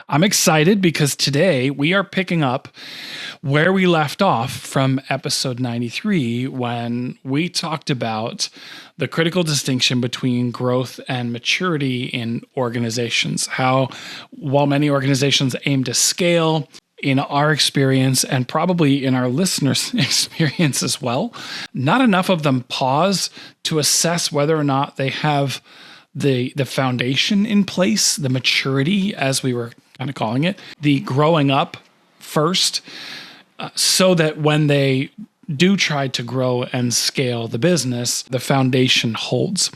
I'm excited because today we are picking up where we left off from episode 93 when we talked about the critical distinction between growth and maturity in organizations. How, while many organizations aim to scale, in our experience and probably in our listeners' experience as well, not enough of them pause to assess whether or not they have the foundation in place, the maturity, as we were kind of calling it, the growing up first, so that when they do try to grow and scale the business, the foundation holds.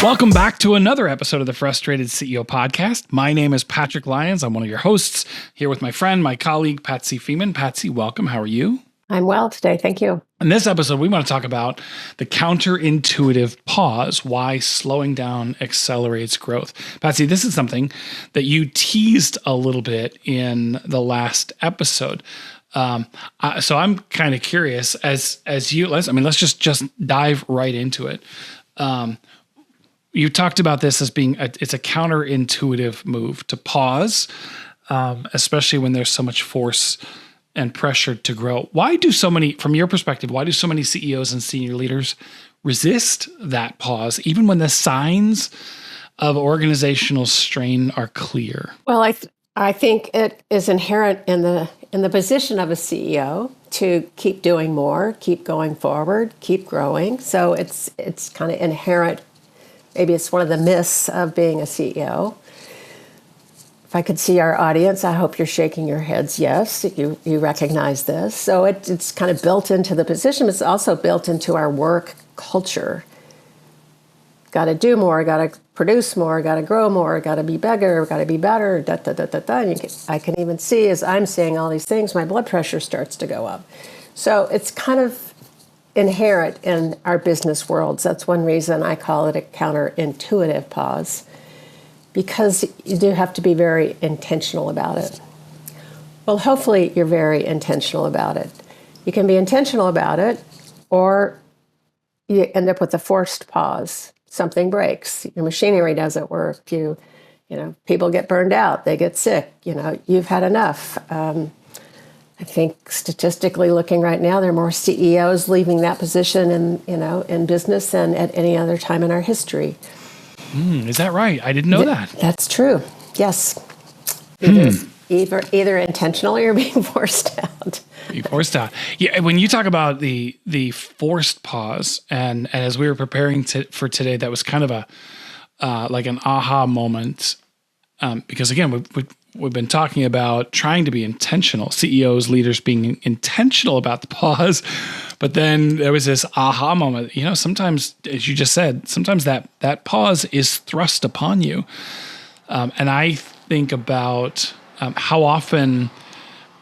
Welcome back to another episode of the Frustrated CEO podcast. My name is Patrick Lyons. I'm one of your hosts here with my friend, my colleague, Patsy Feeman. Patsy, welcome. How are you? I'm well today. Thank you. In this episode, we want to talk about the counterintuitive pause, why slowing down accelerates growth. Patsy, this is something that you teased a little bit in the last episode. So I'm kind of curious let's just dive right into it. You talked about this as being it's a counterintuitive move to pause, especially when there's so much force and pressure to grow. From your perspective, why do so many CEOs and senior leaders resist that pause, even when the signs of organizational strain are clear? Well, I think it is inherent in the position of a CEO to keep doing more, keep going forward, keep growing. So it's kind of inherent. Maybe it's one of the myths of being a CEO. If I could see our audience, I hope you're shaking your heads. Yes, you recognize this. So it's kind of built into the position. It's also built into our work culture. Got to do more, got to produce more, got to grow more, got to be bigger, got to be better, And I can even see, as I'm saying all these things, my blood pressure starts to go up. So it's kind of inherent in our business worlds. That's one reason I call it a counterintuitive pause, because you do have to be very intentional about it. Well, hopefully you're very intentional about it. You can be intentional about it, or you end up with a forced pause. Something breaks. Your machinery doesn't work. People get burned out. They get sick. You've had enough. I think statistically looking right now, there are more CEOs leaving that position in business than at any other time in our history. Is that right? I didn't know that. That's true. Yes. Either intentionally or being forced out. Being forced out. Yeah. When you talk about the forced pause, and as we were preparing for today, that was kind of like an aha moment, because again, we've been talking about trying to be intentional, CEOs, leaders being intentional about the pause, but then there was this aha moment. Sometimes, as you just said, sometimes that pause is thrust upon you. And I think about how often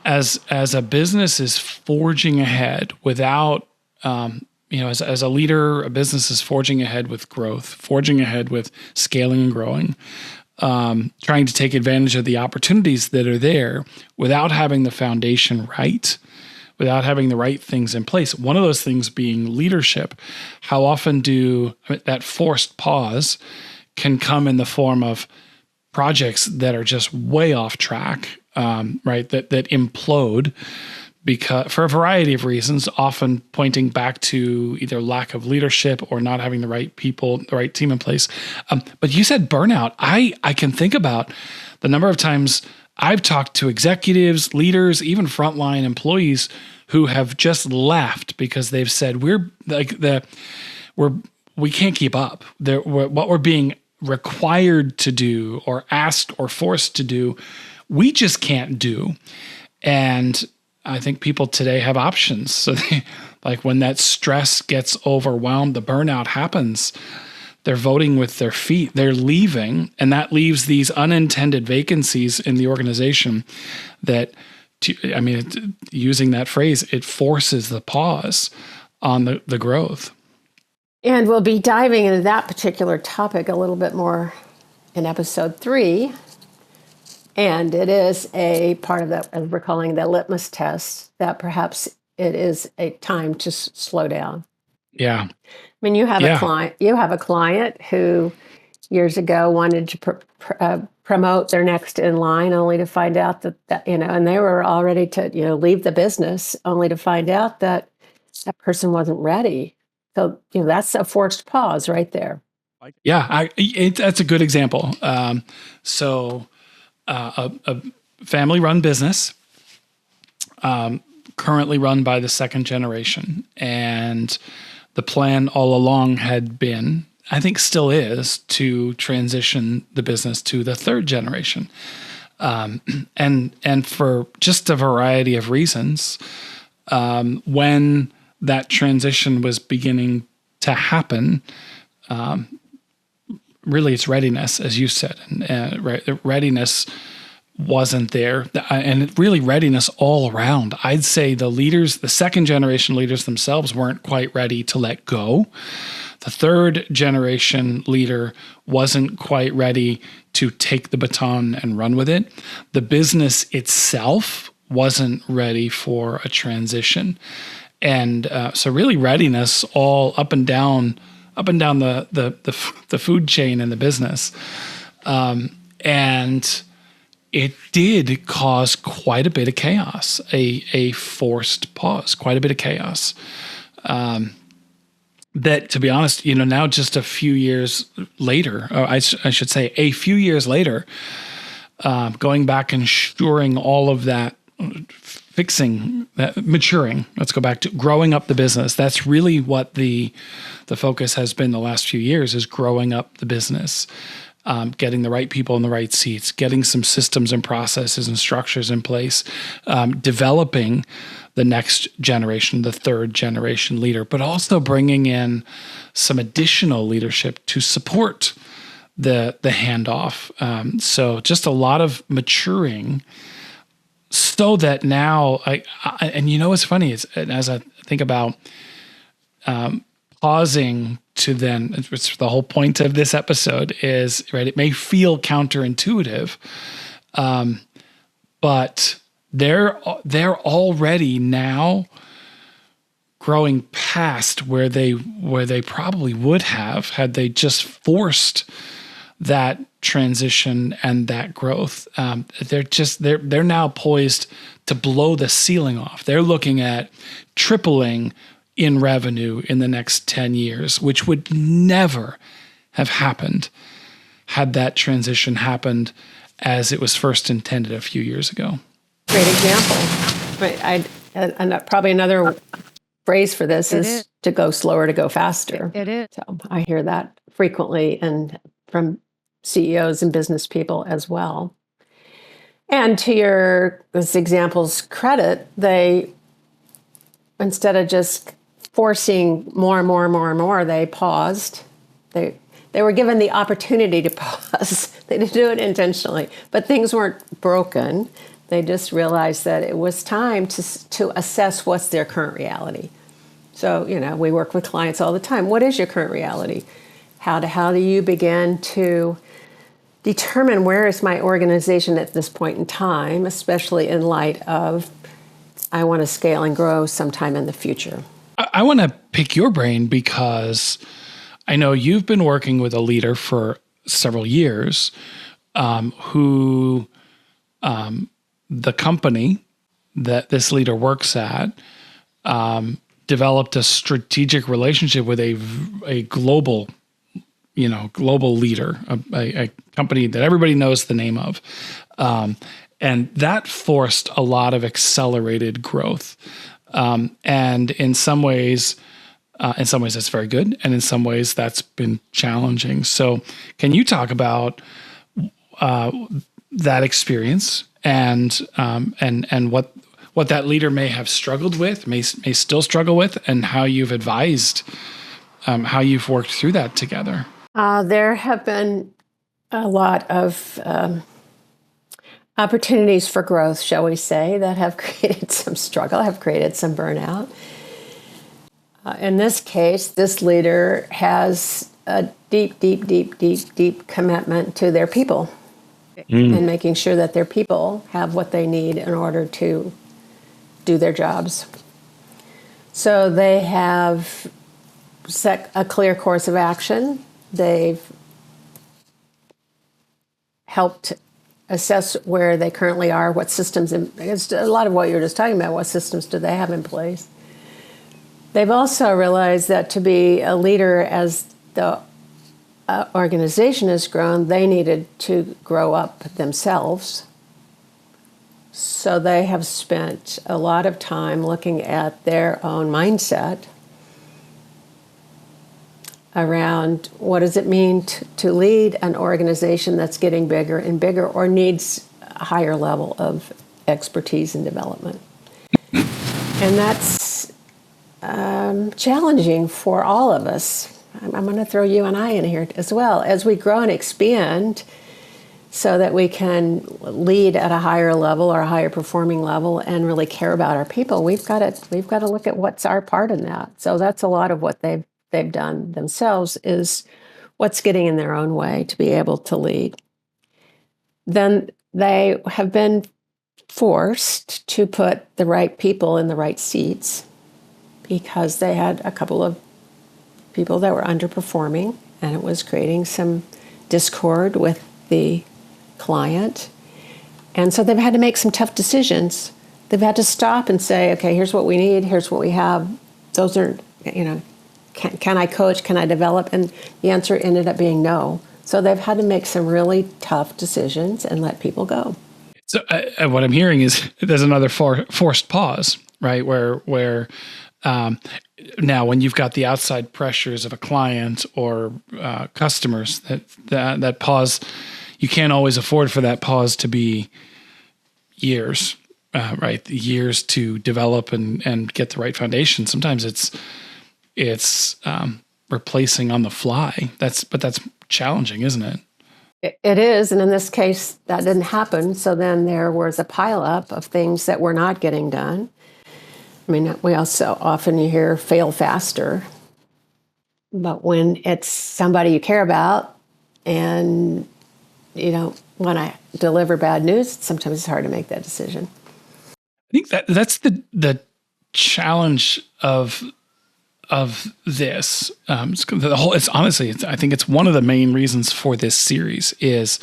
as a business is forging ahead without, as a leader, a business is forging ahead with growth, forging ahead with scaling and growing, trying to take advantage of the opportunities that are there without having the foundation right, without having the right things in place. One of those things being leadership. How often that forced pause can come in the form of projects that are just way off track, right? That implode because for a variety of reasons, often pointing back to either lack of leadership or not having the right people, the right team in place. But you said burnout. I can think about the number of times I've talked to executives, leaders, even frontline employees who have just left because they've said we can't keep up. What we're being required to do or asked or forced to do, we just can't do. And I think people today have options. So when that stress gets overwhelmed, the burnout happens, they're voting with their feet, they're leaving, and that leaves these unintended vacancies in the organization that, using that phrase, it forces the pause on the growth. And we'll be diving into that particular topic a little bit more in episode 3. And it is a part of that, as we're calling the litmus test, that perhaps it is a time to slow down. Yeah. mean, you have a Yeah. client. You have a client who years ago wanted to promote their next in line, only to find out that and they were all ready to leave the business, only to find out that that person wasn't ready. So that's a forced pause right there. Yeah, that's a good example. So a family-run business, currently run by the second generation, and the plan all along had been, I think still is, to transition the business to the third generation, and for just a variety of reasons. When that transition was beginning to happen, really it's readiness, as you said, and readiness wasn't there, and really readiness all around. I'd say the second generation leaders themselves weren't quite ready to let go. The third generation leader wasn't quite ready to take the baton and run with it. The business itself wasn't ready for a transition. And so really readiness all up and down the food chain in the business. And it did cause quite a bit of chaos, a forced pause, quite a bit of chaos. That, to be honest, now just a few years later, or I should say a few years later, going back and ensuring all of that, fixing that, maturing. Let's go back to growing up the business. That's really what the focus has been the last few years, is growing up the business. Getting the right people in the right seats, getting some systems and processes and structures in place, developing the next generation, the third generation leader, but also bringing in some additional leadership to support the handoff. So just a lot of maturing, so that now what's funny is, as I think about pausing to then, it's the whole point of this episode is, right, it may feel counterintuitive, but they're already now growing past where they probably would have had they just forced that transition and that growth. They're now poised to blow the ceiling off. They're looking at tripling in revenue in the next 10 years, which would never have happened had that transition happened as it was first intended a few years ago. Great example. And probably another phrase for this is to go slower, to go faster. It is. So I hear that frequently, and from CEOs and business people as well. And to this example's credit, they, instead of just forcing more and more and more and more, they paused. They were given the opportunity to pause. They didn't do it intentionally, but things weren't broken. They just realized that it was time to assess what's their current reality. So, we work with clients all the time. What is your current reality? How do you begin to determine where is my organization at this point in time, especially in light of I want to scale and grow sometime in the future? I want to pick your brain, because I know you've been working with a leader for several years, who the company that this leader works at developed a strategic relationship with a global leader, a company that everybody knows the name of. And that forced a lot of accelerated growth. And in some ways that's very good, and in some ways that's been challenging. So can you talk about that experience and what that leader may have struggled with, may still struggle with, and how you've advised, how you've worked through that together? There have been a lot of opportunities for growth, shall we say, that have created some struggle, have created some burnout. In this case, this leader has a deep commitment to their people and making sure that their people have what they need in order to do their jobs. So they have set a clear course of action. They've helped assess where they currently are, what systems, it's a lot of what you were just talking about, what systems do they have in place. They've also realized that to be a leader as the organization has grown, they needed to grow up themselves. So they have spent a lot of time looking at their own mindset around what does it mean to lead an organization that's getting bigger and bigger or needs a higher level of expertise and development. And that's challenging for all of us. I'm going to throw you and I in here as well. As we grow and expand so that we can lead at a higher level or a higher performing level and really care about our people, we've got to look at what's our part in that. So that's a lot of what they've done themselves is what's getting in their own way to be able to lead. Then they have been forced to put the right people in the right seats because they had a couple of people that were underperforming, and it was creating some discord with the client. And so they've had to make some tough decisions. They've had to stop and say, okay, here's what we need, here's what we have. Those are, can I coach, can I develop? And the answer ended up being no. So they've had to make some really tough decisions and let people go. So what I'm hearing is there's another forced pause, right? Where now when you've got the outside pressures of a client or customers, that pause, you can't always afford for that pause to be years, right? Years to develop and get the right foundation. Sometimes it's replacing on the fly. That's challenging, isn't it? It is, and in this case, that didn't happen. So then there was a pileup of things that were not getting done. I mean, we also often you hear fail faster, but when it's somebody you care about and you don't want to deliver bad news, sometimes it's hard to make that decision. I think that's the challenge of this. The whole. I think it's one of the main reasons for this series is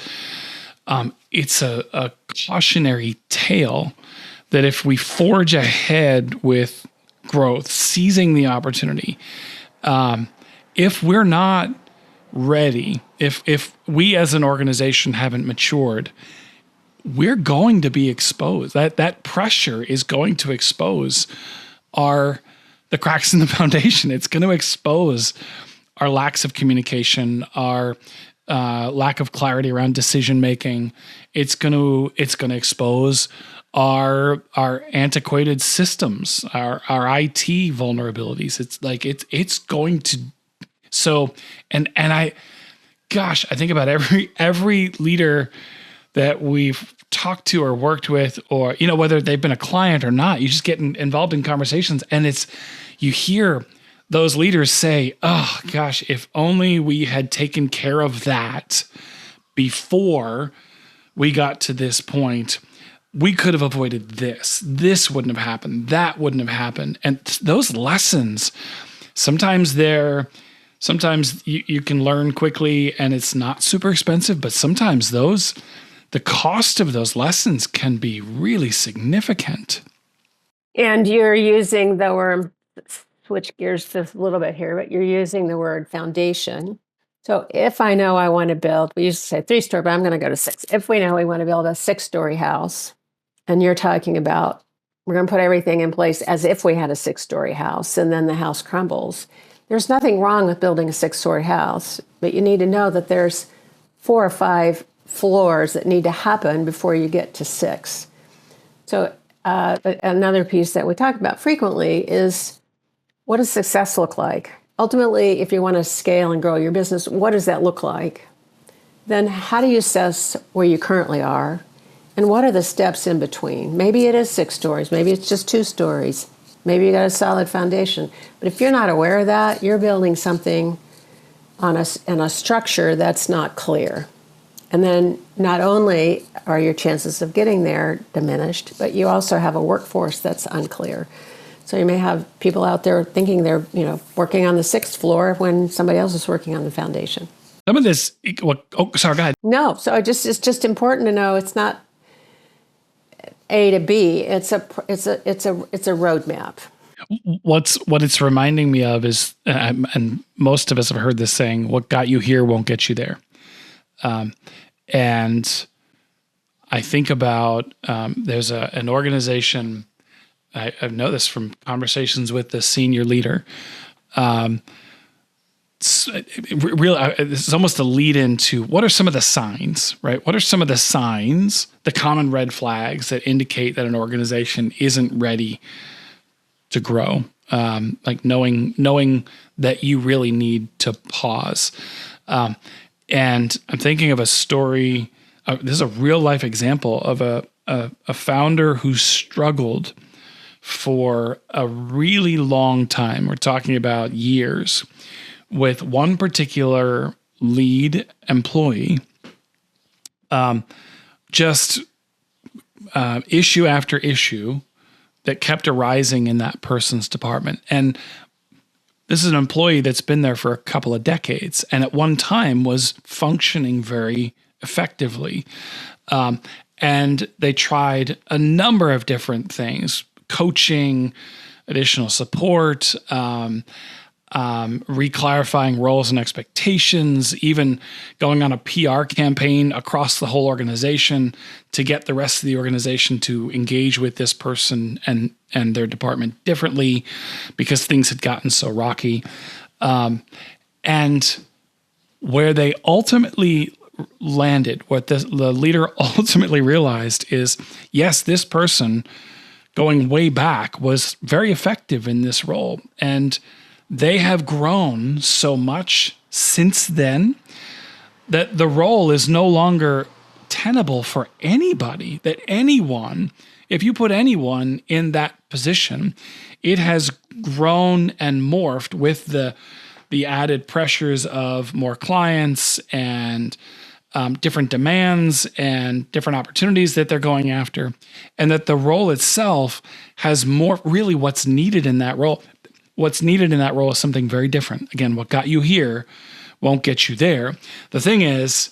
it's a cautionary tale that if we forge ahead with growth, seizing the opportunity, if we're not ready, if we as an organization haven't matured, we're going to be exposed. That pressure is going to expose the cracks in the foundation. It's going to expose our lacks of communication, our lack of clarity around decision making. It's going to expose our antiquated systems, our IT vulnerabilities. It's like it's going to. So and I think about every leader that we've talked to or worked with, or whether they've been a client or not. You just get involved in conversations, and you hear those leaders say, "Oh gosh, if only we had taken care of that before we got to this point, we could have avoided this. This wouldn't have happened. That wouldn't have happened." And those lessons, sometimes you can learn quickly, and it's not super expensive, but sometimes the cost of those lessons can be really significant. And you're using the word, switch gears just a little bit here, but you're using the word foundation. So if I know I want to build, we used to say 3-story, but I'm going to go to 6. If we know we want to build a 6-story house, and you're talking about we're going to put everything in place as if we had a 6-story house, and then the house crumbles. There's nothing wrong with building a 6-story house, but you need to know that there's 4 or 5 floors that need to happen before you get to 6. So another piece that we talk about frequently is, what does success look like? Ultimately, if you want to scale and grow your business, what does that look like? Then how do you assess where you currently are? And what are the steps in between? Maybe it is 6 stories. Maybe it's just 2 stories. Maybe you got a solid foundation. But if you're not aware of that, you're building something in a structure that's not clear. And then not only are your chances of getting there diminished, but you also have a workforce that's unclear. So you may have people out there thinking they're, working on the 6th floor when somebody else is working on the foundation. Some of this, sorry, go ahead. No, so it's just important to know it's not A to B. It's a roadmap. What it's reminding me of is, and most of us have heard this saying, "What got you here won't get you there." And I think about there's an organization. I've noticed from conversations with the senior leader. It's almost a lead into what are some of the signs, right? What are some of the signs, the common red flags that indicate that an organization isn't ready to grow? Like knowing that you really need to pause. And I'm thinking of a story. This is a real life example of a founder who struggled for a really long time. We're talking about years with one particular lead employee, issue after issue that kept arising in that person's department. And this is an employee that's been there for a couple of decades and at one time was functioning very effectively. And they tried a number of different things: coaching, additional support, reclarifying roles and expectations, even going on a PR campaign across the whole organization to get the rest of the organization to engage with this person and their department differently because things had gotten so rocky. And where they ultimately landed, what the leader ultimately realized is, yes, this person going way back was very effective in this role. And they have grown so much since then that the role is no longer tenable for anybody, that anyone, if you put anyone in that position, it has grown and morphed with the added pressures of more clients and different demands and different opportunities that they're going after, and that the role itself has more really what's needed in that role. What's needed in that role is something very different. Again, what got you here won't get you there. The thing is,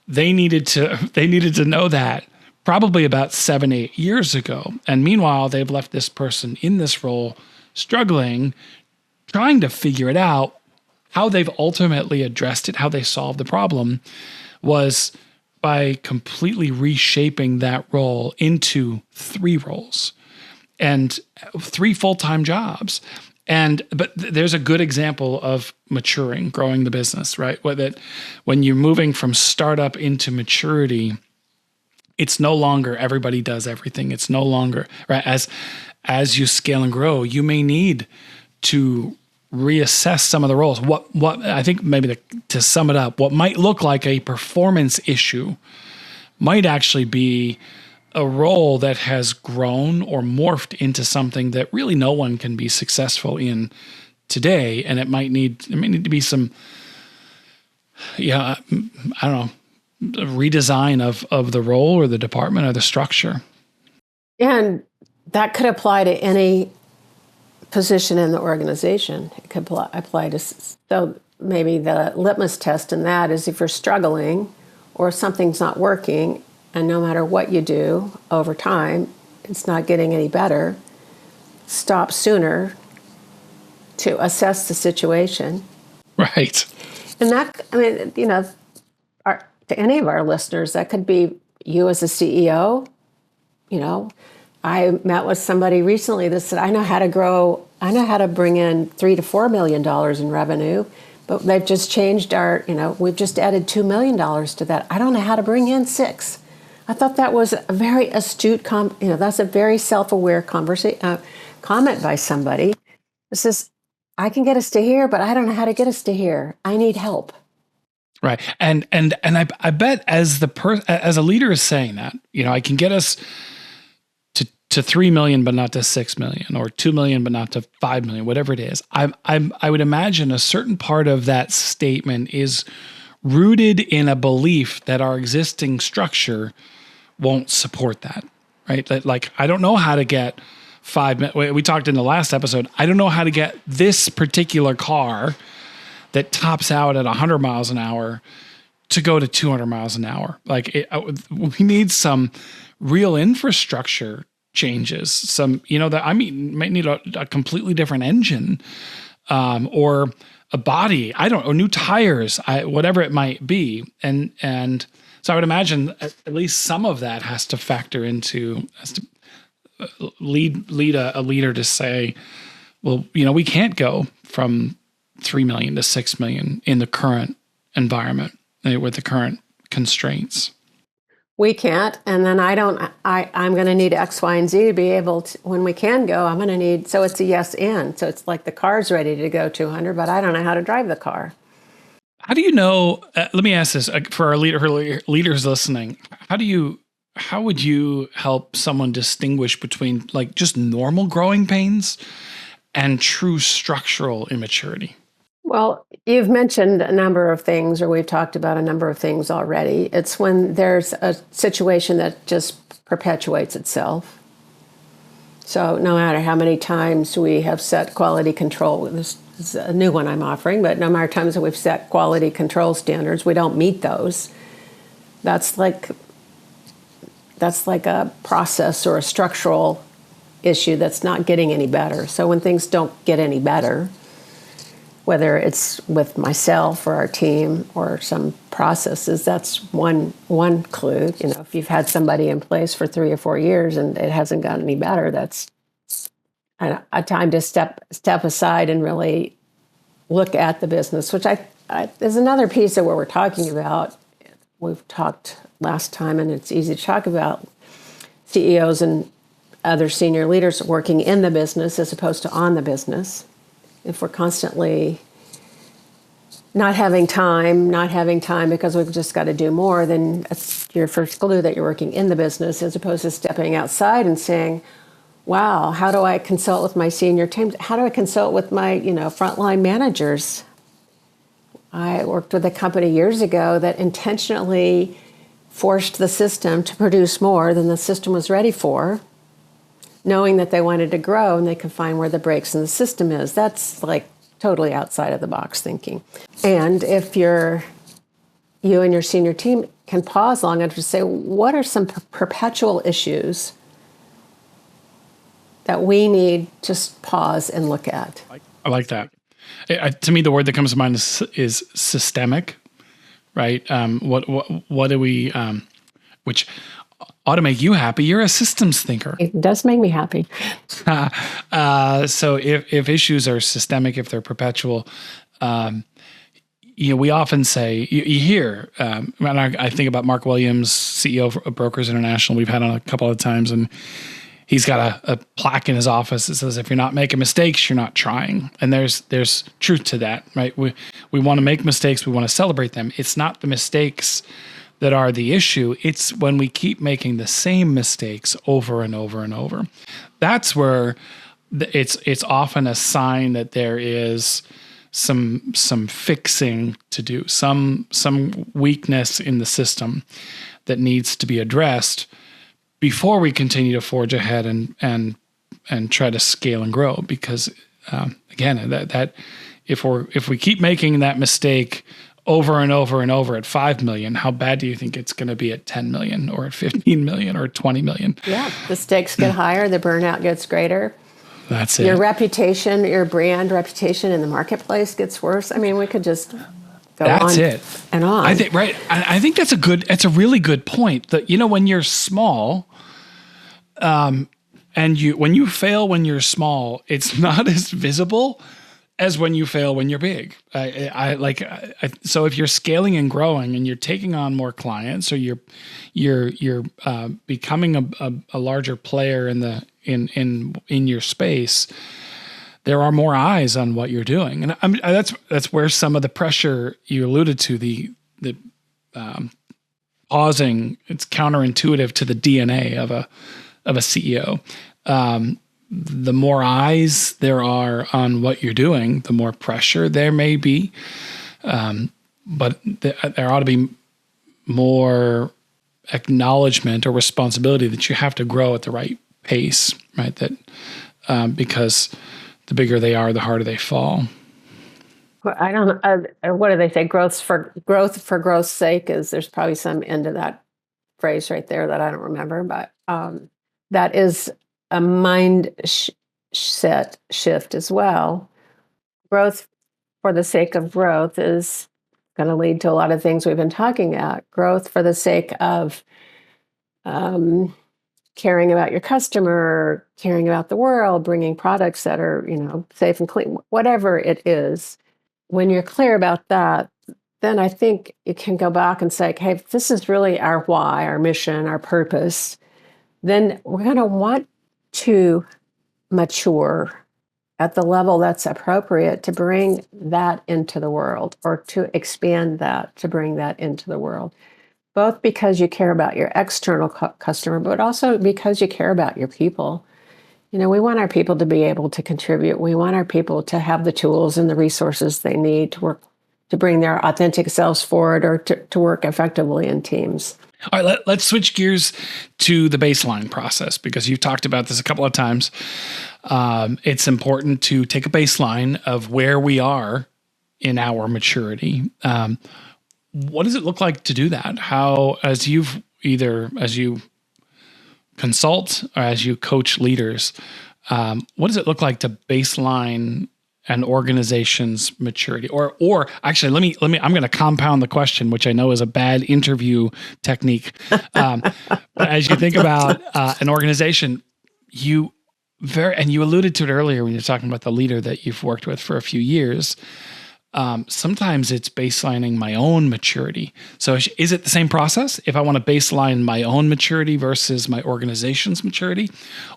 they needed to know that probably about 7-8 years ago. And meanwhile, they've left this person in this role struggling, trying to figure it out. How they've ultimately addressed it, how they solved the problem, was by completely reshaping that role into 3 roles and 3 full-time jobs. But there's a good example of maturing, growing the business, right? That when you're moving from startup into maturity, it's no longer everybody does everything. It's no longer, right? As you scale and grow, you may need to reassess some of the roles. What I think maybe to sum it up, what might look like a performance issue might actually be a role that has grown or morphed into something that really no one can be successful in today. And it might need to be some, I don't know, redesign of the role or the department or the structure. And that could apply to any position in the organization. It could apply to, so maybe the litmus test in that is if you're struggling or something's not working, and no matter what you do over time, it's not getting any better, stop sooner to assess the situation. Right. And that, to any of our listeners, that could be you as a CEO. I met with somebody recently that said, I know how to bring in $3 to $4 million in revenue, but they've just changed we've just added $2 million to that. I don't know how to bring in 6. I thought that was a very astute, that's a very self-aware comment by somebody. It says, I can get us to here, but I don't know how to get us to here. I need help. Right. And I bet as a leader is saying that, I can get us to 3 million, but not to 6 million, or 2 million, but not to 5 million, whatever it is. I would imagine a certain part of that statement is rooted in a belief that our existing structure won't support that, right? Like, I don't know how to get we talked in the last episode, I don't know how to get this particular car that tops out at 100 miles an hour to go to 200 miles an hour. Like we need some real infrastructure changes. Some, might need a completely different engine, or a body, or new tires, whatever it might be. And so I would imagine at least some of that has to factor into, lead a leader to say, well, we can't go from 3 million to 6 million in the current environment with the current constraints. We can't. And then I'm going to need X, Y, and Z to be able to, when we can go, I'm going to need, so it's a yes and. So it's like the car's ready to go 200, but I don't know how to drive the car. How do you know, let me ask this for our leaders listening, how would you help someone distinguish between like just normal growing pains and true structural immaturity? Well, you've mentioned a number of things, or we've talked about a number of things already. It's when there's a situation that just perpetuates itself. So no matter how many times we have set quality control, this is a new one I'm offering, but no matter times that we've set quality control standards, we don't meet those. That's like a process or a structural issue that's not getting any better. So when things don't get any better, whether it's with myself or our team or some processes, that's one clue. If you've had somebody in place for 3 or 4 years and it hasn't gotten any better, that's a time to step aside and really look at the business, which there's another piece of what we're talking about. We've talked last time, and it's easy to talk about CEOs and other senior leaders working in the business as opposed to on the business. If we're constantly not having time because we've just got to do more, then that's your first clue that you're working in the business, as opposed to stepping outside and saying, wow, how do I consult with my senior team? How do I consult with my, frontline managers? I worked with a company years ago that intentionally forced the system to produce more than the system was ready for, knowing that they wanted to grow and they could find where the breaks in the system is. That's like totally outside of the box thinking. And if you and your senior team can pause long enough to say, what are some perpetual issues that we need to pause and look at? I like that. To me, the word that comes to mind is systemic, right? What do we, which ought to make you happy. You're a systems thinker. It does make me happy. So if issues are systemic, if they're perpetual, we often say, you hear, and I think about Mark Williams, CEO of Brokers International, we've had on a couple of times, and he's got a plaque in his office that says, if you're not making mistakes, you're not trying. And there's truth to that, right? We want to make mistakes. We want to celebrate them. It's not the mistakes that are the issue. It's when we keep making the same mistakes over and over and over. That's where it's often a sign that there is some fixing to do, some weakness in the system that needs to be addressed before we continue to forge ahead and try to scale and grow. Because again, that if we keep making that mistake over and over and over at 5 million, how bad do you think it's going to be at 10 million or at 15 million or 20 million? Yeah, the stakes get higher, the burnout gets greater. That's it. Your reputation, your brand reputation in the marketplace gets worse. I mean, we could just go that's on it. and on. I think I think that's a really good point. That when you're small, and when you fail when you're small, it's not as visible as when you fail when you're big. So if you're scaling and growing and you're taking on more clients, or you're becoming a larger player in your space, there are more eyes on what you're doing, and that's where some of the pressure you alluded to, the pausing. It's counterintuitive to the DNA of a CEO. The more eyes there are on what you're doing, the more pressure there may be. But there ought to be more acknowledgement or responsibility that you have to grow at the right pace, right? That because the bigger they are, the harder they fall. Well, I don't know. What do they say? Growth for growth's sake is there's probably some end to that phrase right there that I don't remember, but that is a set shift as well. Growth for the sake of growth is going to lead to a lot of things we've been talking about. Growth for the sake of caring about your customer, caring about the world, bringing products that are, safe and clean, whatever it is. When you're clear about that, then I think you can go back and say, hey, if this is really our why, our mission, our purpose, then we're going to want to mature at the level that's appropriate to bring that into the world, or to expand that, to bring that into the world. Both because you care about your external customer, but also because you care about your people. We want our people to be able to contribute. We want our people to have the tools and the resources they need to work, to bring their authentic selves forward, or to work effectively in teams. All right, let's switch gears to the baseline process, because you've talked about this a couple of times. It's important to take a baseline of where we are in our maturity. What does it look like to do that? How, as you consult or as you coach leaders, what does it look like to baseline an organization's maturity? Or actually, I'm going to compound the question, which I know is a bad interview technique. But as you think about an organization, you alluded to it earlier when you're talking about the leader that you've worked with for a few years. Sometimes it's baselining my own maturity. So is it the same process if I want to baseline my own maturity versus my organization's maturity?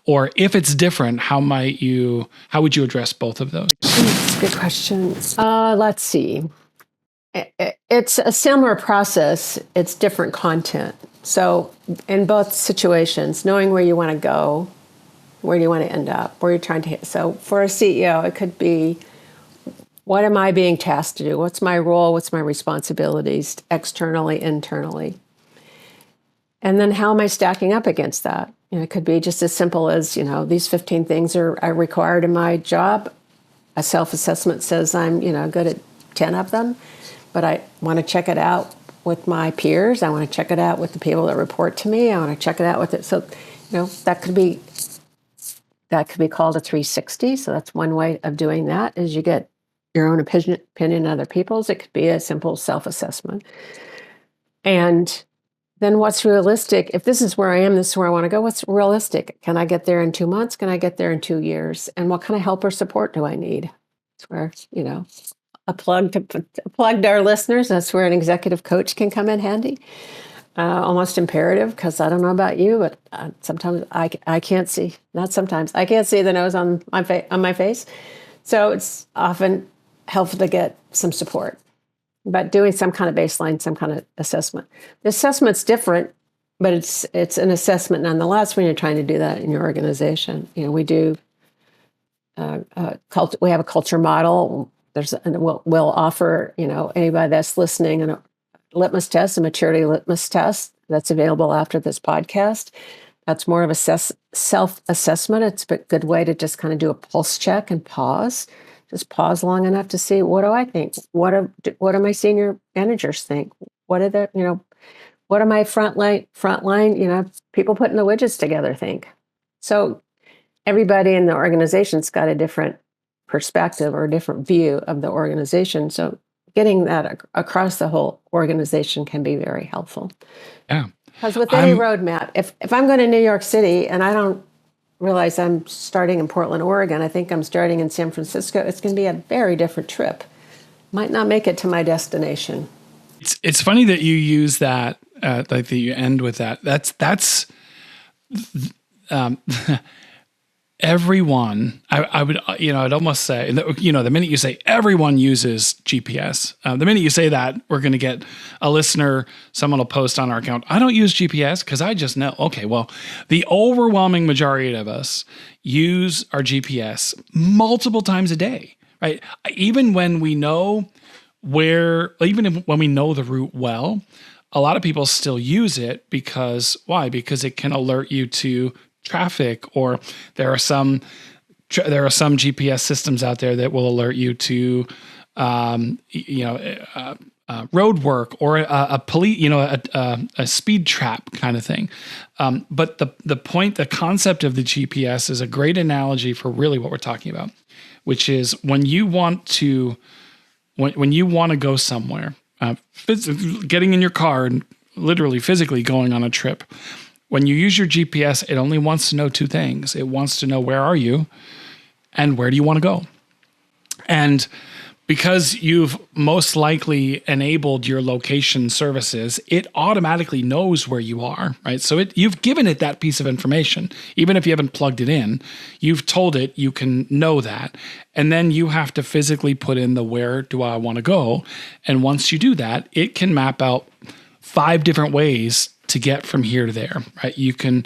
Or if it's different, how would you address both of those? That's a good question. Let's see. It's a similar process. It's different content. So in both situations, knowing where you want to go, where do you want to end up, where you're trying to hit. So for a CEO, it could be, what am I being tasked to do? What's my role? What's my responsibilities externally, internally? And then how am I stacking up against that? It could be just as simple as, these 15 things are required in my job. A self-assessment says I'm, good at 10 of them, but I want to check it out with my peers. I want to check it out with the people that report to me. I want to check it out with it. So, that could be called a 360. So that's one way of doing that, is you get your own opinion in other people's. It could be a simple self-assessment. And then what's realistic? If this is where I am, this is where I want to go, what's realistic? Can I get there in 2 months? Can I get there in 2 years? And what kind of help or support do I need? It's where, a plug to our listeners. That's where an executive coach can come in handy. Almost imperative, because I don't know about you, but sometimes I can't see. Not sometimes. I can't see the nose on my face. So it's often helpful to get some support, but doing some kind of baseline, some kind of assessment. The assessment's different, but it's an assessment nonetheless when you're trying to do that in your organization. We do we have a culture model. We'll offer anybody that's listening a litmus test, a maturity litmus test that's available after this podcast. That's more of a self-assessment. It's a good way to just kind of do a pulse check and pause. Just pause long enough to see, what do I think? What do my senior managers think? What are what do my frontline, people putting the widgets together think? So everybody in the organization's got a different perspective or a different view of the organization. So getting that across the whole organization can be very helpful. Yeah. Because with any roadmap, if I'm going to New York City and I don't realize I'm starting in Portland, Oregon, I think I'm starting in San Francisco, it's going to be a very different trip. Might not make it to my destination. It's funny that you use that, like that you end with that. That's everyone. I would, I'd almost say, the minute you say everyone uses GPS, the minute you say that, we're going to get a listener, someone will post on our account, I don't use GPS because I just know. Okay, well, the overwhelming majority of us use our GPS multiple times a day, right? Even when we know when we know the route well, a lot of people still use it because why? Because it can alert you to traffic, or there are some GPS systems out there that will alert you to, road work or a police, a speed trap kind of thing. But the concept of the GPS is a great analogy for really what we're talking about, which is when you want to go somewhere, getting in your car and literally physically going on a trip. When you use your GPS, it only wants to know two things. It wants to know where are you and where do you want to go. And because you've most likely enabled your location services, it automatically knows where you are, right? So you've given it that piece of information. Even if you haven't plugged it in, you've told it you can know that. And then you have to physically put in the where do I want to go. And once you do that, it can map out 5 different ways to get from here to there, right? You can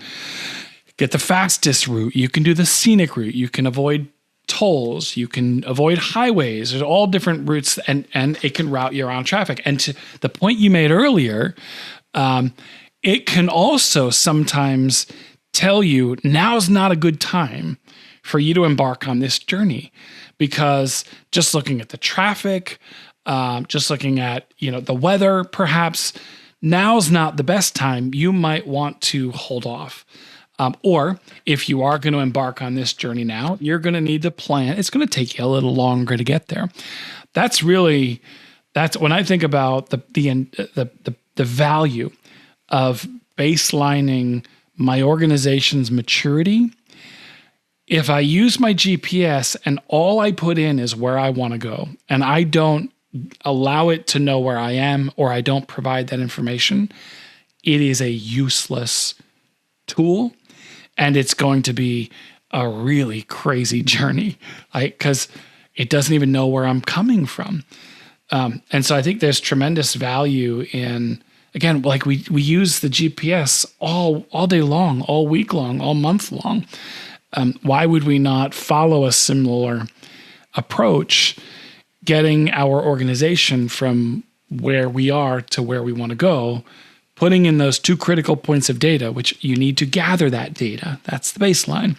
get the fastest route. You can do the scenic route. You can avoid tolls. You can avoid highways. There's all different routes, and it can route you around traffic. And to the point you made earlier, it can also sometimes tell you now's not a good time for you to embark on this journey, because just looking at the traffic, just looking at the weather, perhaps now's not the best time. You might want to hold off. Or if you are going to embark on this journey now, you're going to need to plan. It's going to take you a little longer to get there. That's when I think about the value of baselining my organization's maturity. If I use my GPS and all I put in is where I want to go, and I don't allow it to know where I am, or I don't provide that information, it is a useless tool. And it's going to be a really crazy journey, because it doesn't even know where I'm coming from. And so I think there's tremendous value in, again, like we use the GPS all day long, all week long, all month long. Why would we not follow a similar approach, getting our organization from where we are to where we want to go, putting in those 2 critical points of data, which you need to gather that data. That's the baseline.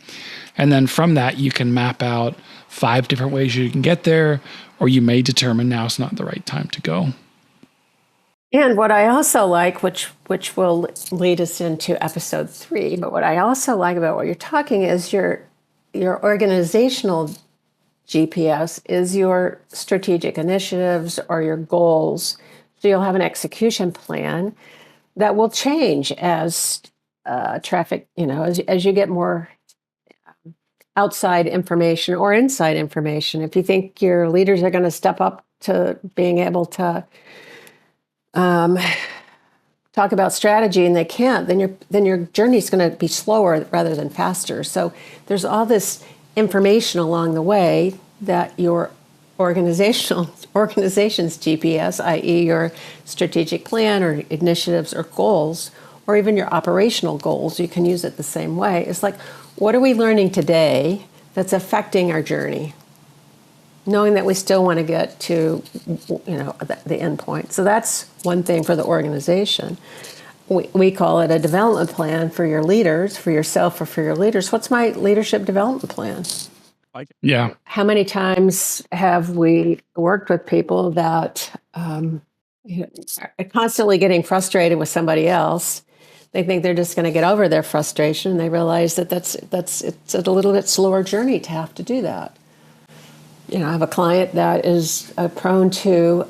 And then from that, you can map out 5 different ways you can get there, or you may determine now is not the right time to go. And what I also like, which will lead us into episode 3, but what I also like about what you're talking is your organizational GPS is your strategic initiatives or your goals. So you'll have an execution plan that will change as traffic, as you get more outside information or inside information. If you think your leaders are going to step up to being able to talk about strategy and they can't, then your journey is going to be slower rather than faster. So there's all this information along the way that your organization's GPS, i.e. your strategic plan or initiatives or goals, or even your operational goals, you can use it the same way. It's like, what are we learning today that's affecting our journey? Knowing that we still want to get to, the end point. So that's one thing for the organization. We call it a development plan for your leaders, for yourself or for your leaders. What's my leadership development plan? Yeah. How many times have we worked with people that are constantly getting frustrated with somebody else? They think they're just going to get over their frustration, and they realize that it's a little bit slower journey to have to do that. I have a client that is prone to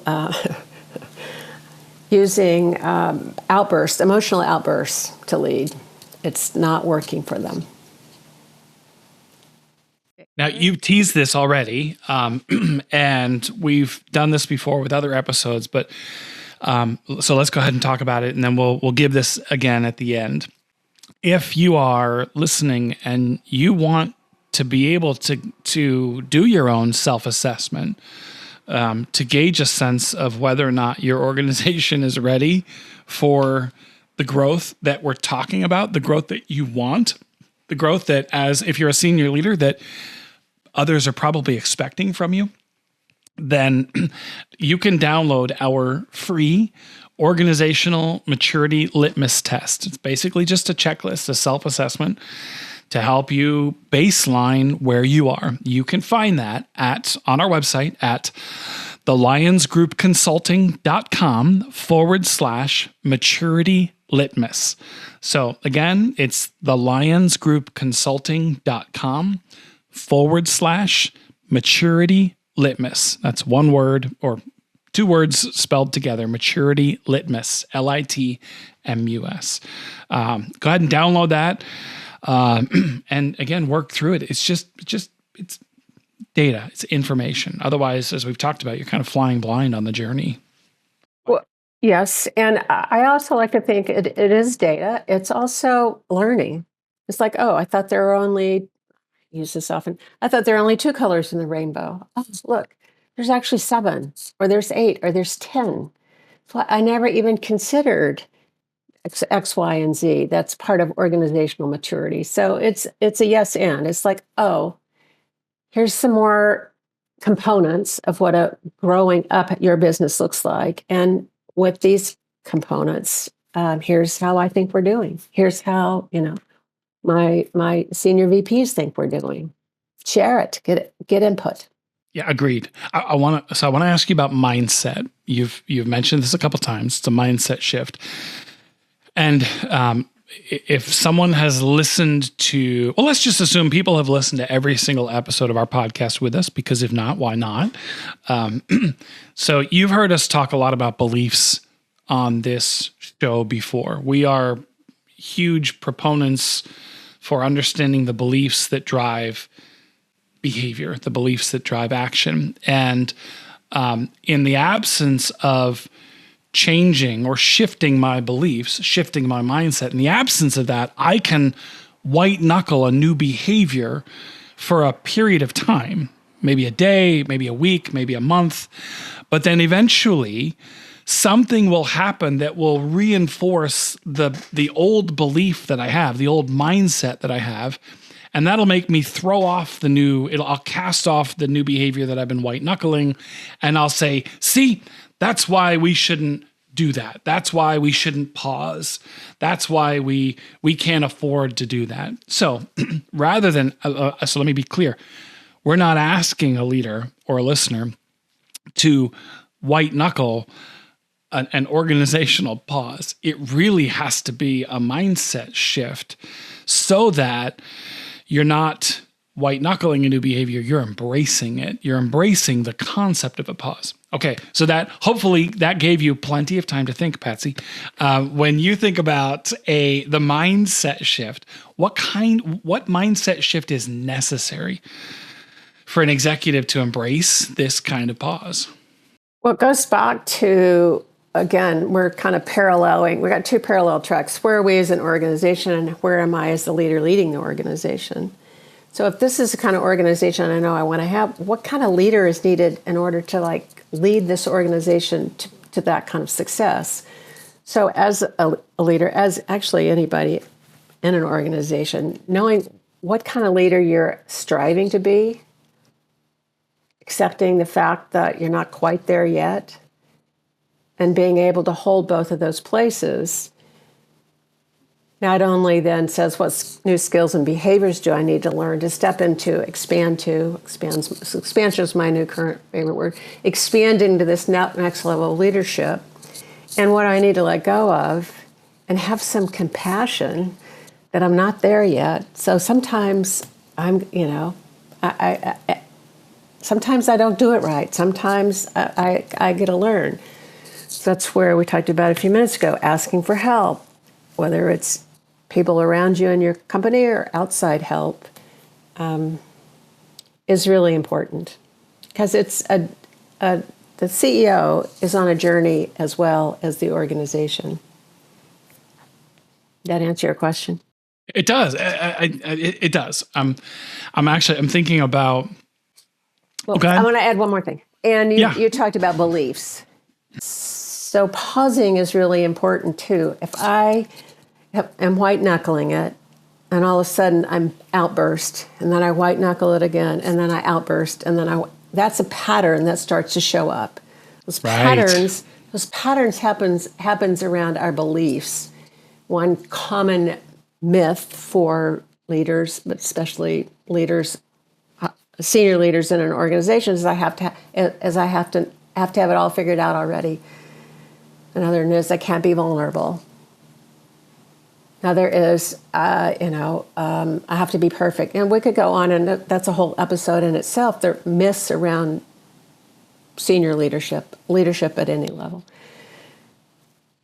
using emotional outbursts to lead. It's not working for them. Now, you've teased this already, and we've done this before with other episodes, but so let's go ahead and talk about it, and then we'll give this again at the end. If you are listening and you want to be able to do your own self-assessment, to gauge a sense of whether or not your organization is ready for the growth that we're talking about, the growth that you want, the growth that, as if you're a senior leader, that others are probably expecting from you, then you can download our free organizational maturity litmus test. It's basically just a checklist, a self-assessment to help you baseline where you are. You can find that on our website at thelionsgroupconsulting.com/maturity litmus. So again, it's thelionsgroupconsulting.com/maturity litmus. That's one word or two words spelled together, maturity litmus, LITMUS. Go ahead and download that. And again, work through it. It's just it's data, it's information. Otherwise, as we've talked about, you're kind of flying blind on the journey. Well, yes. And I also like to think it is data. It's also learning. It's like, oh, I thought there were only, I use this often, I thought there were only 2 colors in the rainbow. Oh, look, there's actually 7, or there's 8, or there's 10. So I never even considered X, Y, and Z. That's part of organizational maturity. So it's a yes and. It's like, oh, here's some more components of what a growing up your business looks like. And with these components, here's how I think we're doing. Here's how, my senior VPs think we're doing. Share it, get input. Yeah, agreed. I want to ask you about mindset. You've mentioned this a couple times. It's a mindset shift. And if someone has listened to, well, let's just assume people have listened to every single episode of our podcast with us, because if not, why not? So you've heard us talk a lot about beliefs on this show before. We are huge proponents for understanding the beliefs that drive behavior, the beliefs that drive action. And in the absence of changing or shifting my beliefs, shifting my mindset, in the absence of that, I can white knuckle a new behavior for a period of time, maybe a day, maybe a week, maybe a month. But then eventually something will happen that will reinforce the old belief that I have, the old mindset that I have. And that'll make me throw off I'll cast off the new behavior that I've been white knuckling. And I'll say, see, that's why we shouldn't do that. That's why we shouldn't pause. That's why we can't afford to do that. So rather than, so let me be clear. We're not asking a leader or a listener to white knuckle an organizational pause. It really has to be a mindset shift so that you're not white knuckling a new behavior, you're embracing it. You're embracing the concept of a pause. Okay, so hopefully that gave you plenty of time to think, Patsy. When you think about the mindset shift, what mindset shift is necessary for an executive to embrace this kind of pause? Well, it goes back to, again, we're kind of paralleling. We got 2 parallel tracks. Where are we as an organization, and where am I as the leader leading the organization? So if this is the kind of organization I know I want to have, what kind of leader is needed in order to lead this organization to that kind of success? So as a leader, as actually anybody in an organization, knowing what kind of leader you're striving to be, accepting the fact that you're not quite there yet, and being able to hold both of those places not only then says what new skills and behaviors do I need to learn to step into, expansion is my new current favorite word, expand into this next level of leadership, and what I need to let go of, and have some compassion that I'm not there yet. So sometimes sometimes I don't do it right. Sometimes I get to learn. So that's where we talked about a few minutes ago, asking for help, whether it's people around you in your company or outside help, is really important, because it's the CEO is on a journey as well as the organization. That answer your question? It does. It does. I'm thinking about. Well, I want to add one more thing. And you talked about beliefs. So pausing is really important too. If I am white knuckling it, and all of a sudden I'm outburst, and then I white knuckle it again, and then I outburst, and then that's a pattern that starts to show up. Those patterns happens around our beliefs. One common myth for leaders, but especially leaders, senior leaders in an organization, is I have to have it all figured out already. Another is I can't be vulnerable. Another is, I have to be perfect. And we could go on, and that's a whole episode in itself. There are myths around senior leadership at any level.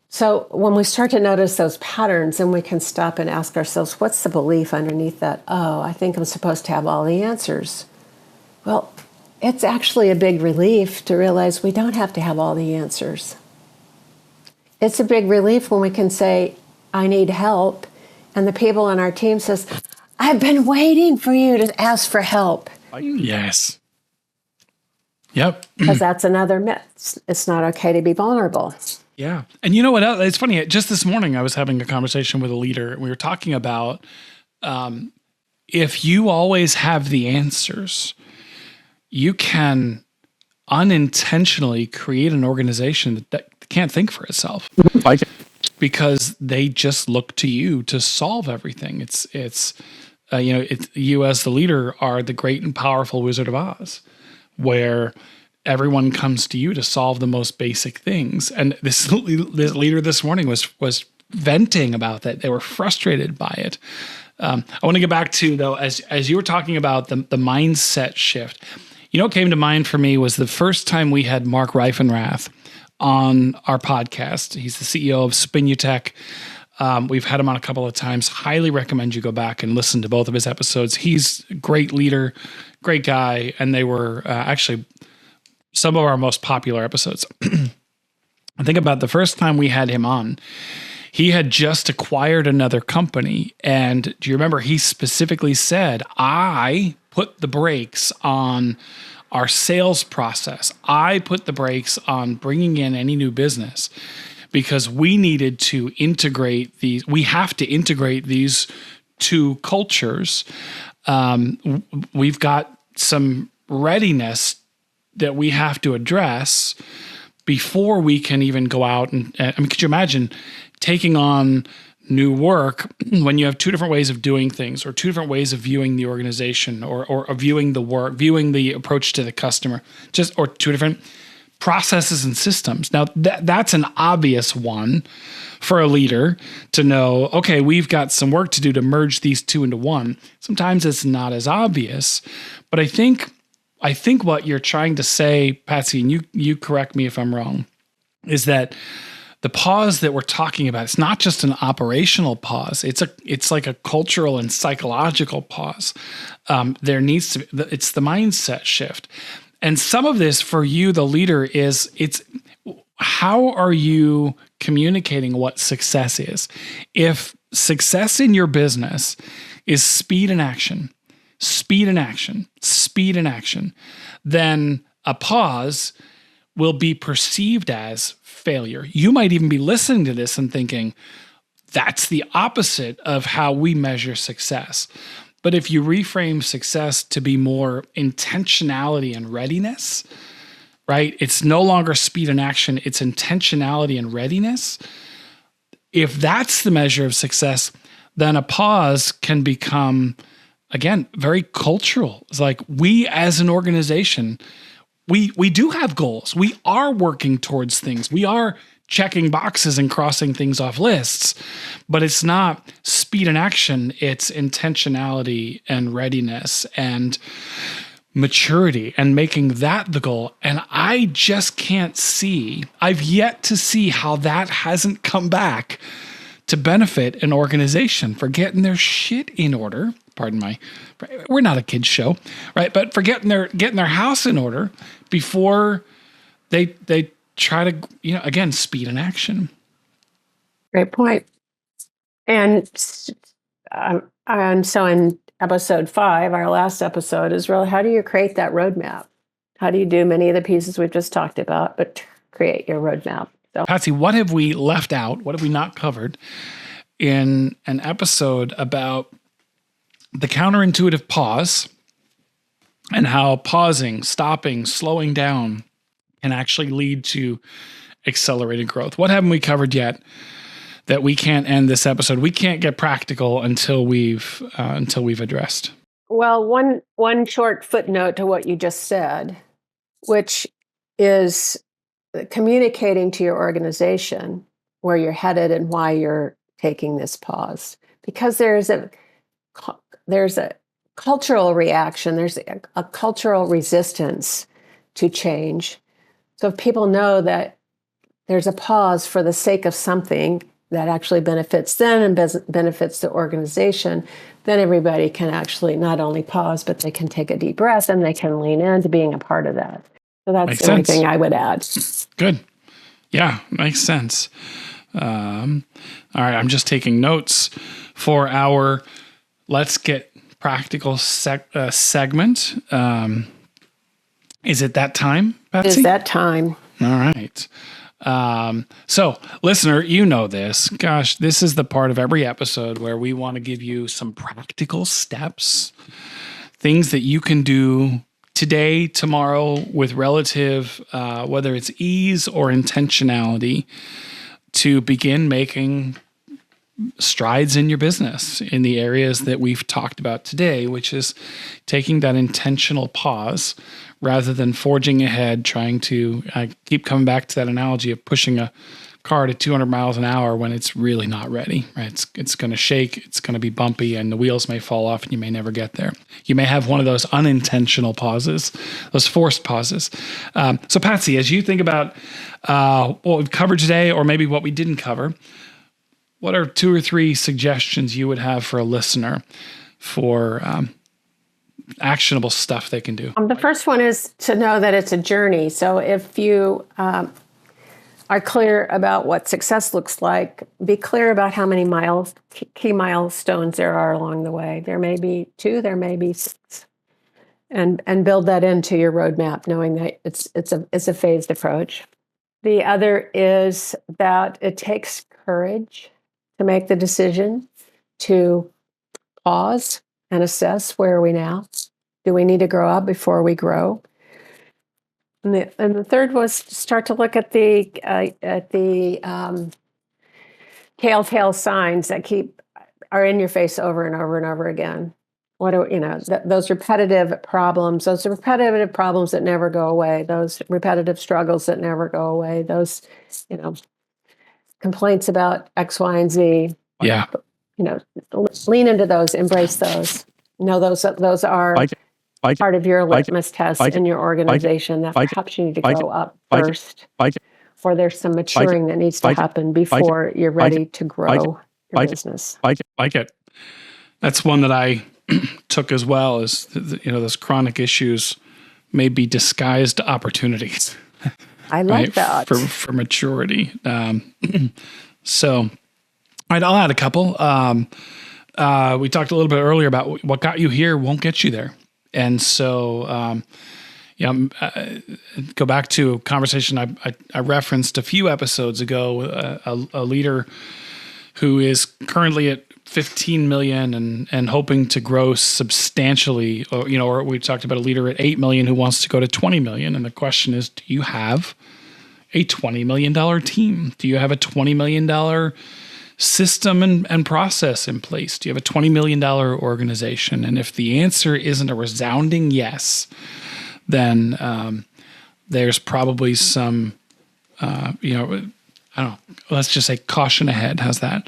So when we start to notice those patterns, then we can stop and ask ourselves, what's the belief underneath that? Oh, I think I'm supposed to have all the answers. Well, it's actually a big relief to realize we don't have to have all the answers. It's a big relief when we can say, I need help, and the people on our team says, I've been waiting for you to ask for help. Yes. Yep. Because that's another myth. It's not okay to be vulnerable. Yeah. And you know what else? It's funny. Just this morning, I was having a conversation with a leader. We were talking about if you always have the answers, you can unintentionally create an organization that can't think for itself. Because they just look to you to solve everything. It's you as the leader are the great and powerful Wizard of Oz, where everyone comes to you to solve the most basic things. And this leader this morning was venting about that. They were frustrated by it. I want to get back to, though, as you were talking about the mindset shift. What came to mind for me was the first time we had Mark Reifenrath on our podcast. He's the CEO of Spinutech. We've had him on a couple of times. Highly recommend you go back and listen to both of his episodes. He's a great leader, great guy, and they were actually some of our most popular episodes. I think about the first time we had him on, he had just acquired another company. And do you remember he specifically said, I put the brakes on our sales process. I put the brakes on bringing in any new business because we needed to integrate these. We have to integrate these two cultures. We've got some readiness that we have to address before we can even go out and, could you imagine taking on new work when you have two different ways of doing things or two different ways of viewing the organization or viewing the work, viewing the approach to the customer, or two different processes and systems. Now that's an obvious one for a leader to know, okay, we've got some work to do to merge these two into one. Sometimes it's not as obvious, but I think what you're trying to say, Patsy, and you correct me if I'm wrong, is that the pause that we're talking about, it's not just an operational pause. It's like a cultural and psychological pause. There needs to be, it's the mindset shift. And some of this for you, the leader, it's how are you communicating what success is? If success in your business is speed and action, then a pause will be perceived as failure. You might even be listening to this and thinking, that's the opposite of how we measure success. But if you reframe success to be more intentionality and readiness, right? It's no longer speed and action, it's intentionality and readiness. If that's the measure of success, then a pause can become, again, very cultural. It's like we as an organization, we do have goals. We are working towards things. We are checking boxes and crossing things off lists, but it's not speed and action. It's intentionality and readiness and maturity and making that the goal. And I just can't see, I've yet to see how that hasn't come back to benefit an organization for getting their shit in order. We're not a kid's show, right? But for getting their house in order before they try to, again, speed and action. Great point. And so in episode 5, our last episode, is really how do you create that roadmap? How do you do many of the pieces we've just talked about, but create your roadmap? So, Patsy, what have we left out? What have we not covered in an episode about the counterintuitive pause and how pausing, stopping, slowing down can actually lead to accelerated growth? What haven't we covered yet that we can't end this episode. We can't get practical until we've addressed. Well, one short footnote to what you just said, which is communicating to your organization where you're headed and why you're taking this pause, because there's a cultural reaction, there's a cultural resistance to change. So if people know that there's a pause for the sake of something that actually benefits them and benefits the organization, then everybody can actually not only pause, but they can take a deep breath and they can lean into being a part of that. So that's the only thing I would add. Good. Yeah, makes sense. All right, I'm just taking notes for our Let's Get Practical segment. Is it that time, Patsy? It is that time. All right. So, listener, you know this. Gosh, this is the part of every episode where we want to give you some practical steps, things that you can do today, tomorrow, with relative, whether it's ease or intentionality, to begin making strides in your business in the areas that we've talked about today, which is taking that intentional pause rather than forging ahead, trying to keep coming back to that analogy of pushing a car to 200 miles an hour when it's really not ready, right? It's going to shake, it's going to be bumpy, and the wheels may fall off and you may never get there. You may have one of those unintentional pauses, those forced pauses. So Patsy, as you think about what we've covered today, or maybe what we didn't cover, what are 2 or 3 suggestions you would have for a listener for actionable stuff they can do? The first one is to know that it's a journey. So if you are clear about what success looks like, be clear about how many key milestones there are along the way. There may be 2, there may be 6. And build that into your roadmap, knowing that it's a phased approach. The other is that it takes courage to make the decision to pause and assess, where are we now? Do we need to grow up before we grow? And the third was to start to look at the telltale signs that are in your face over and over and over again. Those repetitive problems that never go away, those repetitive struggles that never go away, those, complaints about X, Y, and Z. Yeah. Lean into those, embrace those. Those are part of your litmus test in your organization that perhaps you need to go up first, or there's some maturing that needs to happen before you're ready to grow your business. Like it. That's one that I took as well, is those chronic issues may be disguised opportunities. I like that. For maturity. So, all right, I'll add a couple. We talked a little bit earlier about what got you here won't get you there. And so, go back to a conversation I referenced a few episodes ago, a leader who is currently at 15 million and hoping to grow substantially, or we talked about a leader at 8 million who wants to go to 20 million. And the question is, do you have a $20 million team? Do you have a $20 million system and process in place? Do you have a $20 million organization? And if the answer isn't a resounding yes, then there's probably some, I don't know, let's just say caution ahead. How's that?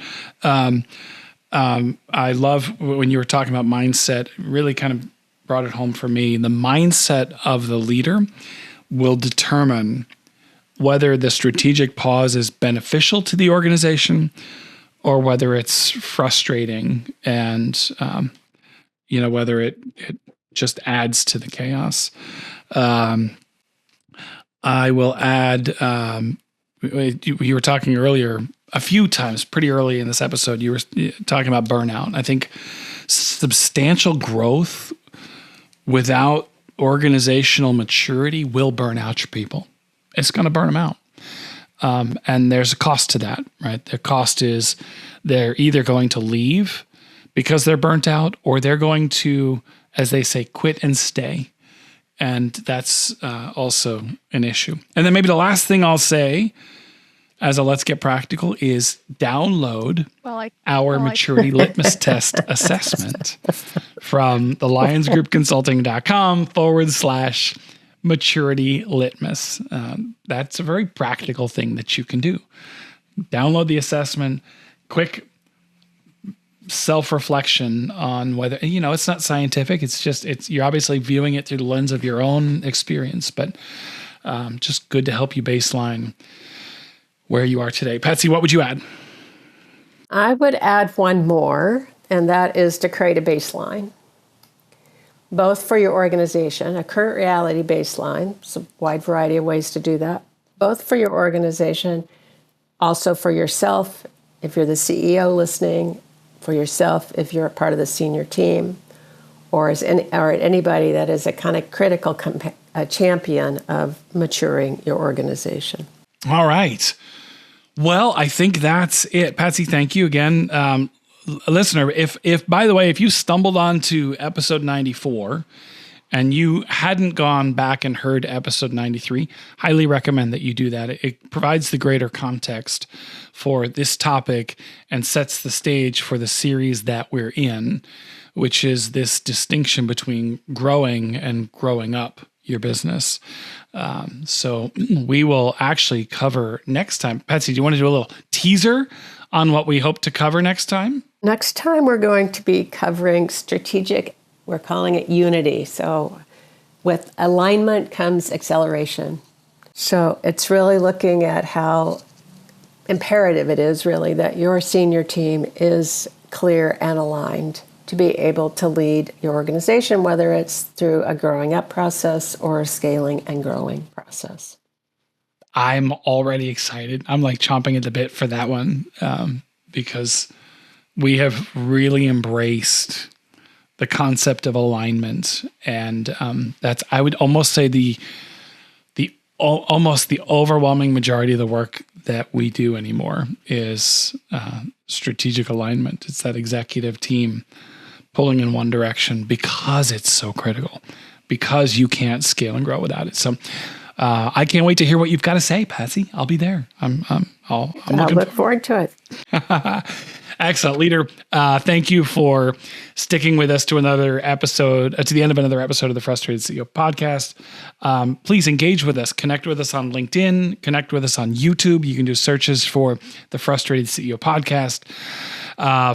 I love when you were talking about mindset, really kind of brought it home for me. The mindset of the leader will determine whether the strategic pause is beneficial to the organization or whether it's frustrating and, whether it just adds to the chaos. I will add, you were talking earlier, a few times pretty early in this episode, you were talking about burnout. I think substantial growth without organizational maturity will burn out your people. It's going to burn them out. And there's a cost to that, right? The cost is they're either going to leave because they're burnt out, or they're going to, as they say, quit and stay. And that's also an issue. And then maybe the last thing I'll say, as a Let's Get Practical is download our Maturity Litmus Test assessment from the lionsgroupconsulting.com/Maturity Litmus. That's a very practical thing that you can do. Download the assessment, quick self-reflection on whether, it's not scientific. You're obviously viewing it through the lens of your own experience, but just good to help you baseline where you are today. Patsy, what would you add? I would add one more, and that is to create a baseline, both for your organization, a current reality baseline. It's a wide variety of ways to do that, both for your organization, also for yourself, if you're the CEO listening, for yourself, if you're a part of the senior team, or anybody that is a kind of critical champion of maturing your organization. All right. Well, I think that's it. Patsy, thank you again. Listener, if by the way, if you stumbled onto episode 94 and you hadn't gone back and heard episode 93, highly recommend that you do that. It provides the greater context for this topic and sets the stage for the series that we're in, which is this distinction between growing and growing up your business. So we will actually cover next time. Patsy, do you want to do a little teaser on what we hope to cover next time? Next time, we're going to be covering strategic, we're calling it unity. So with alignment comes acceleration. So it's really looking at how imperative it is really that your senior team is clear and aligned to be able to lead your organization, whether it's through a growing up process or a scaling and growing process. I'm already excited. I'm like chomping at the bit for that one because we have really embraced the concept of alignment. And that's, I would almost say almost the overwhelming majority of the work that we do anymore is strategic alignment. It's that executive team pulling in one direction because it's so critical, because you can't scale and grow without it. So I can't wait to hear what you've got to say, Patsy. I'll be there. I'll look forward to it. Excellent. Leader, thank you for sticking with us to another episode, to the end of another episode of the Frustrated CEO podcast. Please engage with us. Connect with us on LinkedIn. Connect with us on YouTube. You can do searches for the Frustrated CEO podcast.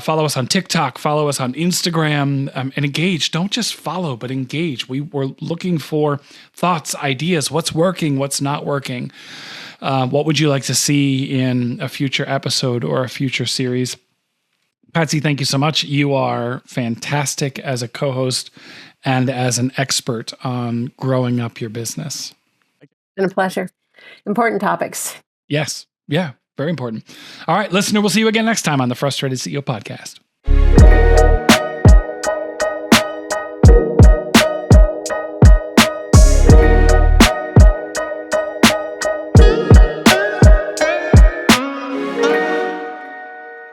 Follow us on TikTok. Follow us on Instagram. And engage. Don't just follow, but engage. We're looking for thoughts, ideas, what's working, what's not working. What would you like to see in a future episode or a future series? Patsy, thank you so much. You are fantastic as a co-host and as an expert on growing up your business. It's been a pleasure. Important topics. Yes. Yeah. Very important. All right, listener, we'll see you again next time on the Frustrated CEO podcast.